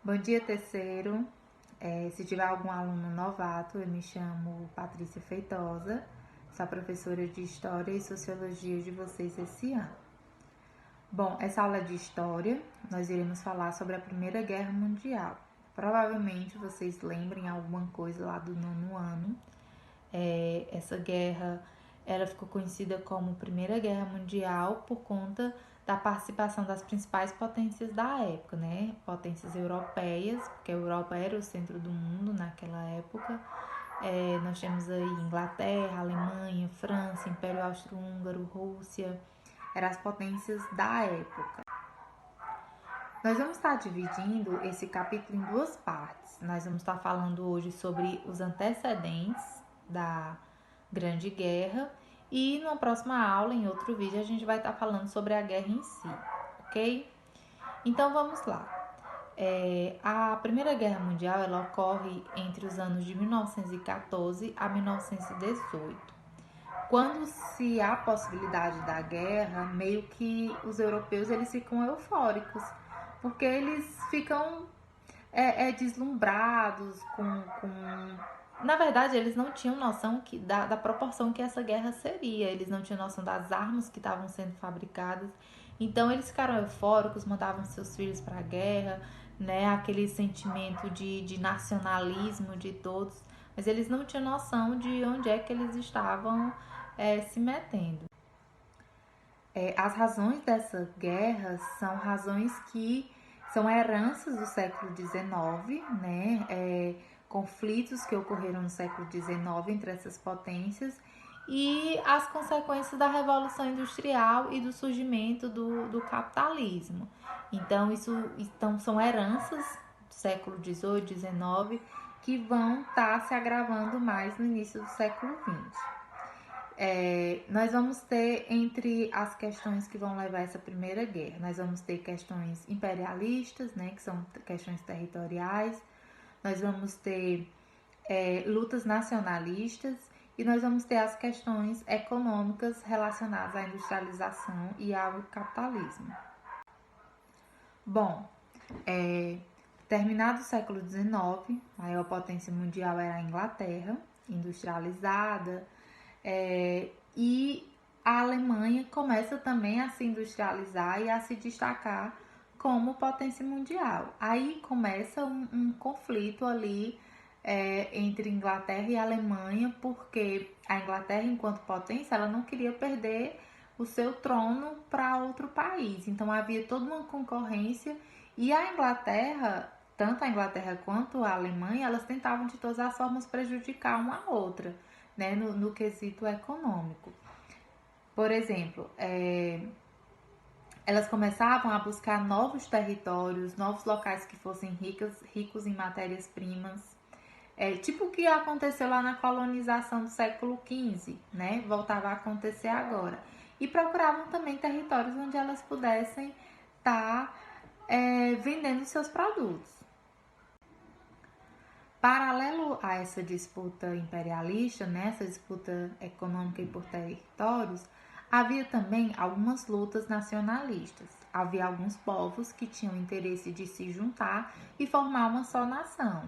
Bom dia, terceiro. Se tiver algum aluno novato, eu me chamo Patrícia Feitosa, sou a professora de História e Sociologia de vocês esse ano. Bom, essa aula de História, nós iremos falar sobre a Primeira Guerra Mundial. Provavelmente vocês lembrem alguma coisa lá do nono ano. Essa guerra, ela ficou conhecida como Primeira Guerra Mundial por conta da participação das principais potências da época, né? Potências europeias, porque a Europa era o centro do mundo naquela época. Nós temos aí Inglaterra, Alemanha, França, Império Austro-Húngaro, Rússia, eram as potências da época. Nós vamos estar dividindo esse capítulo em duas partes. Nós vamos estar falando hoje sobre os antecedentes da Grande Guerra e numa próxima aula, em outro vídeo, a gente vai estar falando sobre a guerra em si, ok? Então vamos lá. A Primeira Guerra Mundial ela ocorre entre os anos de 1914 a 1918. Quando se há possibilidade da guerra, meio que os europeus eles ficam eufóricos, porque eles ficam deslumbrados Na verdade, eles não tinham noção da proporção que essa guerra seria, eles não tinham noção das armas que estavam sendo fabricadas, então eles ficaram eufóricos, mandavam seus filhos para a guerra, né? Aquele sentimento de nacionalismo de todos, mas eles não tinham noção de onde é que eles estavam se metendo. As razões dessa guerra são razões que são heranças do século XIX, né? Conflitos que ocorreram no século XIX entre essas potências e as consequências da Revolução Industrial e do surgimento do capitalismo. Então, são heranças do século XVIII, XIX, que vão estar se agravando mais no início do século XX. Nós vamos ter entre as questões que vão levar essa primeira guerra, nós vamos ter questões imperialistas, né, que são questões territoriais, nós vamos ter lutas nacionalistas e nós vamos ter as questões econômicas relacionadas à industrialização e ao capitalismo. Bom, terminado o século XIX, a maior potência mundial era a Inglaterra, industrializada, e a Alemanha começa também a se industrializar e a se destacar como potência mundial. Aí começa um conflito ali entre Inglaterra e Alemanha, porque a Inglaterra, enquanto potência, ela não queria perder o seu trono para outro país. Então havia toda uma concorrência e a Inglaterra, tanto a Inglaterra quanto a Alemanha, elas tentavam de todas as formas prejudicar uma a outra, né, no quesito econômico. Por exemplo, elas começavam a buscar novos territórios, novos locais que fossem ricos em matérias-primas, tipo o que aconteceu lá na colonização do século XV, né? Voltava a acontecer agora. E procuravam também territórios onde elas pudessem estar vendendo seus produtos. Paralelo a essa disputa imperialista, né, essa disputa econômica e por territórios, havia também algumas lutas nacionalistas. Havia alguns povos que tinham interesse de se juntar e formar uma só nação,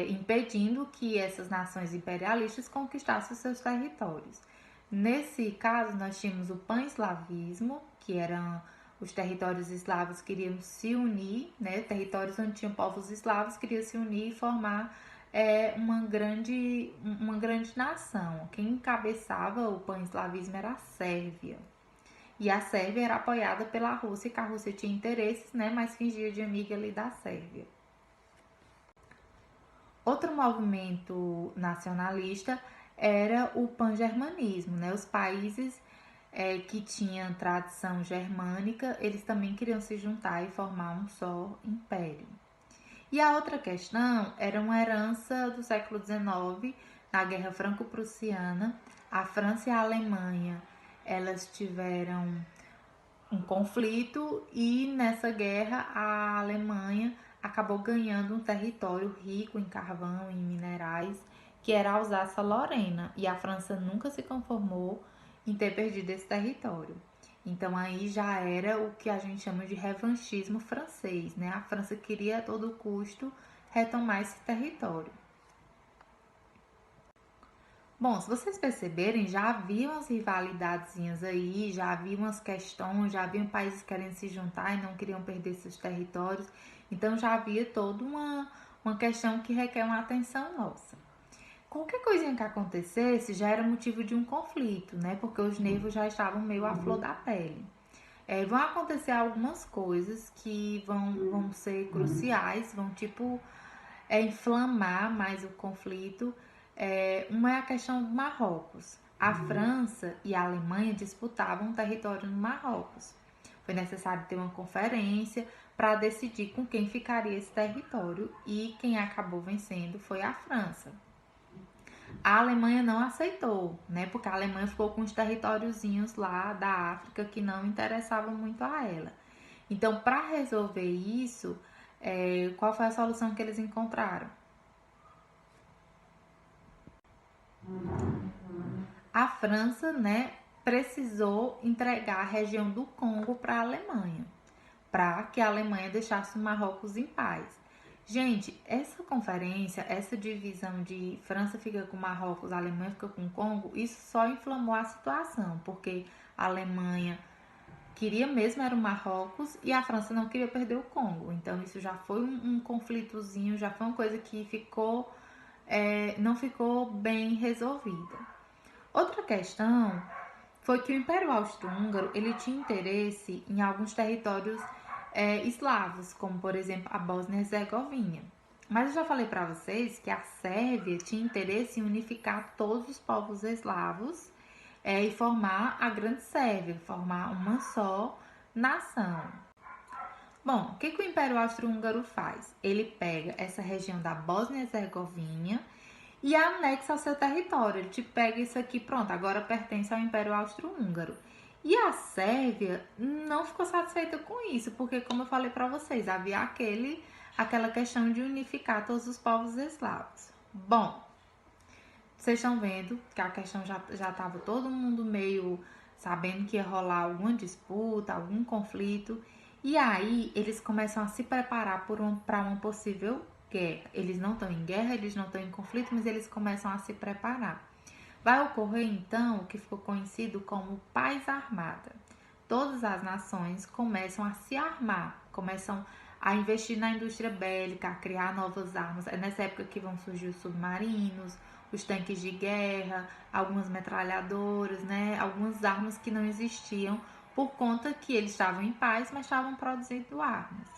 impedindo que essas nações imperialistas conquistassem os seus territórios. Nesse caso, nós tínhamos o pan-eslavismo, que eram os territórios eslavos queriam se unir, né? Territórios onde tinham povos eslavos queriam se unir e formar uma grande nação. Quem encabeçava o pan-eslavismo era a Sérvia. E a Sérvia era apoiada pela Rússia, que a Rússia tinha interesses, né? Mas fingia de amiga ali da Sérvia. Outro movimento nacionalista era o pan-germanismo, né? Os países que tinham tradição germânica, eles também queriam se juntar e formar um só império. E a outra questão era uma herança do século XIX, na Guerra Franco-Prussiana. A França e a Alemanha, elas tiveram um conflito e nessa guerra a Alemanha acabou ganhando um território rico em carvão e em minerais, que era a Alsácia-Lorena, e a França nunca se conformou em ter perdido esse território. Então aí já era o que a gente chama de revanchismo francês, né? A França queria a todo custo retomar esse território. Bom, se vocês perceberem, já havia umas rivalidadezinhas aí, já havia umas questões, já haviam países querendo se juntar e não queriam perder seus territórios. Então já havia toda uma questão que requer uma atenção nossa. Qualquer coisinha que acontecesse já era motivo de um conflito, né? Porque os nervos já estavam meio à flor da pele. Vão acontecer algumas coisas que vão ser cruciais, vão inflamar mais o conflito. Uma é a questão do Marrocos. A França e a Alemanha disputavam um território no Marrocos. Foi necessário ter uma conferência para decidir com quem ficaria esse território e quem acabou vencendo foi a França. A Alemanha não aceitou, né? Porque a Alemanha ficou com os territóriozinhos lá da África que não interessavam muito a ela. Então, para resolver isso, qual foi a solução que eles encontraram? A França, né, precisou entregar a região do Congo para a Alemanha, para que a Alemanha deixasse o Marrocos em paz. Gente, essa conferência, essa divisão de França fica com Marrocos, a Alemanha fica com Congo, isso só inflamou a situação, porque a Alemanha queria mesmo era o Marrocos e a França não queria perder o Congo. Então isso já foi um conflitozinho, já foi uma coisa que não ficou bem resolvida. Outra questão foi que o Império Austro-Húngaro ele tinha interesse em alguns territórios eslavos, como por exemplo a Bósnia e Herzegovina. Mas eu já falei para vocês que a Sérvia tinha interesse em unificar todos os povos eslavos e formar a Grande Sérvia, formar uma só nação. Bom, o que o Império Austro-Húngaro faz? Ele pega essa região da Bósnia e Herzegovina e anexa ao seu território. Ele pega isso aqui, pronto, agora pertence ao Império Austro-Húngaro. E a Sérvia não ficou satisfeita com isso, porque como eu falei para vocês, havia aquela questão de unificar todos os povos eslavos. Bom, vocês estão vendo que a questão já estava todo mundo meio sabendo que ia rolar alguma disputa, algum conflito. E aí eles começam a se preparar para uma possível guerra. Eles não estão em guerra, eles não estão em conflito, mas eles começam a se preparar. Vai ocorrer então o que ficou conhecido como paz armada. Todas as nações começam a se armar, começam a investir na indústria bélica, a criar novas armas. É nessa época que vão surgir os submarinos, os tanques de guerra, algumas metralhadoras, né? Algumas armas que não existiam por conta que eles estavam em paz, mas estavam produzindo armas.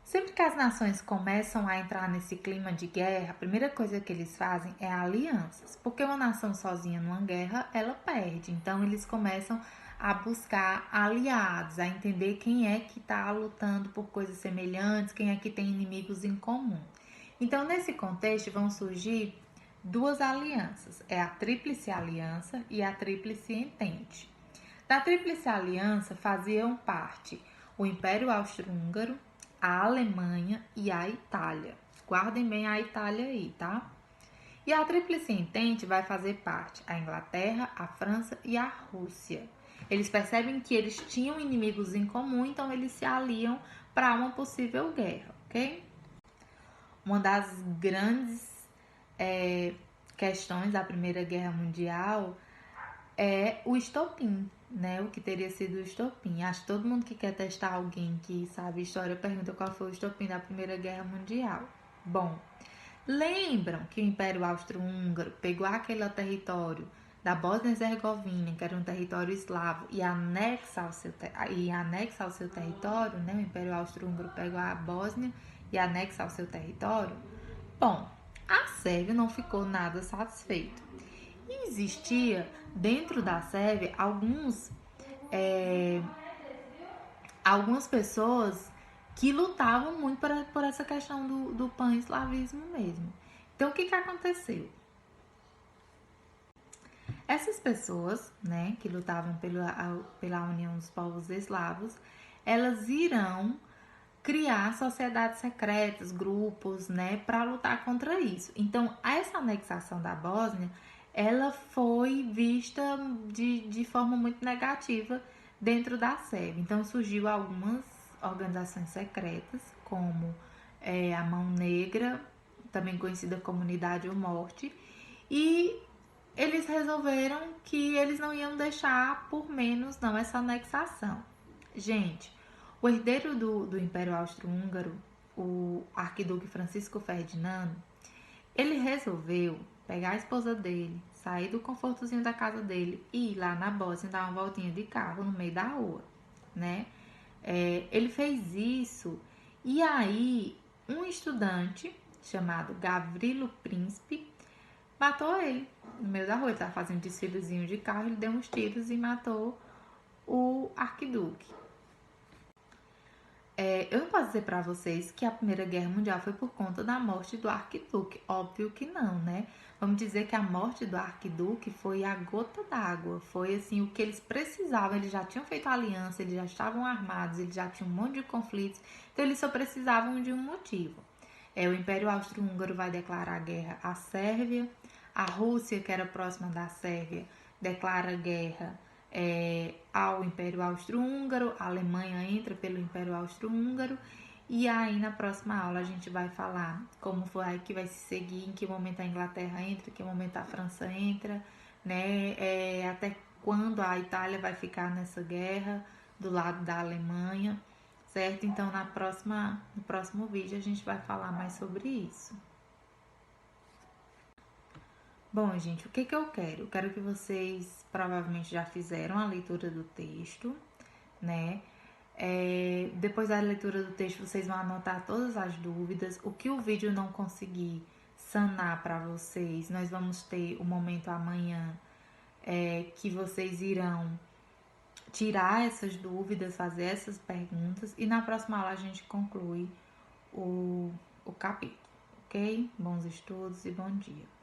Sempre que as nações começam a entrar nesse clima de guerra, a primeira coisa que eles fazem é alianças, porque uma nação sozinha numa guerra, ela perde. Então eles começam a buscar aliados, a entender quem é que está lutando por coisas semelhantes, quem é que tem inimigos em comum. Então nesse contexto vão surgir duas alianças, é a Tríplice Aliança e a Tríplice Entente. Da Tríplice Aliança faziam parte o Império Austro-Húngaro, a Alemanha e a Itália. Guardem bem a Itália aí, tá? E a Tríplice Entente vai fazer parte a Inglaterra, a França e a Rússia. Eles percebem que eles tinham inimigos em comum, então eles se aliam para uma possível guerra, ok? Uma das grandes questões da Primeira Guerra Mundial é o estopim, né? O que teria sido o estopim. Acho que todo mundo que quer testar alguém que sabe história pergunta qual foi o estopim da Primeira Guerra Mundial. Bom, lembram que o Império Austro-Húngaro pegou aquele território da Bósnia e Herzegovina, que era um território eslavo, e anexa ao seu território, né? O Império Austro-Húngaro pegou a Bósnia e anexa ao seu território. Bom, a Sérvia não ficou nada satisfeita. E existia dentro da Sérvia algumas pessoas que lutavam muito por essa questão do pan-eslavismo mesmo. Então, o que aconteceu? Essas pessoas, né, que lutavam pela união dos povos eslavos, elas irão criar sociedades secretas, grupos, né, para lutar contra isso. Então, essa anexação da Bósnia, ela foi vista de forma muito negativa dentro da Sérvia. Então surgiu algumas organizações secretas, como a Mão Negra, também conhecida como Unidade ou Morte, e eles resolveram que eles não iam deixar por menos não essa anexação. Gente, o herdeiro do Império Austro-Húngaro, o arquiduque Francisco Ferdinando, ele resolveu pegar a esposa dele, sair do confortozinho da casa dele e ir lá na Bósnia dar uma voltinha de carro no meio da rua, né? Ele fez isso e aí um estudante chamado Gavrilo Príncipe matou ele no meio da rua. Ele estava fazendo um desfilezinho de carro, ele deu uns tiros e matou o arquiduque. Eu não posso dizer para vocês que a Primeira Guerra Mundial foi por conta da morte do arquiduque. Óbvio que não, né? Vamos dizer que a morte do arquiduque foi a gota d'água. Foi assim o que eles precisavam. Eles já tinham feito aliança, eles já estavam armados, eles já tinham um monte de conflitos. Então eles só precisavam de um motivo. O Império Austro-Húngaro vai declarar guerra à Sérvia. A Rússia, que era próxima da Sérvia, declara guerra ao Império Austro-Húngaro. A Alemanha entra pelo Império Austro-Húngaro. E aí na próxima aula a gente vai falar como foi que vai se seguir, em que momento a Inglaterra entra, em que momento a França entra, né? Até quando a Itália vai ficar nessa guerra do lado da Alemanha, certo? Então no próximo vídeo a gente vai falar mais sobre isso. Bom, gente, o que eu quero? Eu quero que vocês provavelmente já fizeram a leitura do texto, né? Depois da leitura do texto, vocês vão anotar todas as dúvidas. O que o vídeo não conseguir sanar para vocês, nós vamos ter o momento amanhã que vocês irão tirar essas dúvidas, fazer essas perguntas. E na próxima aula a gente conclui o capítulo, ok? Bons estudos e bom dia.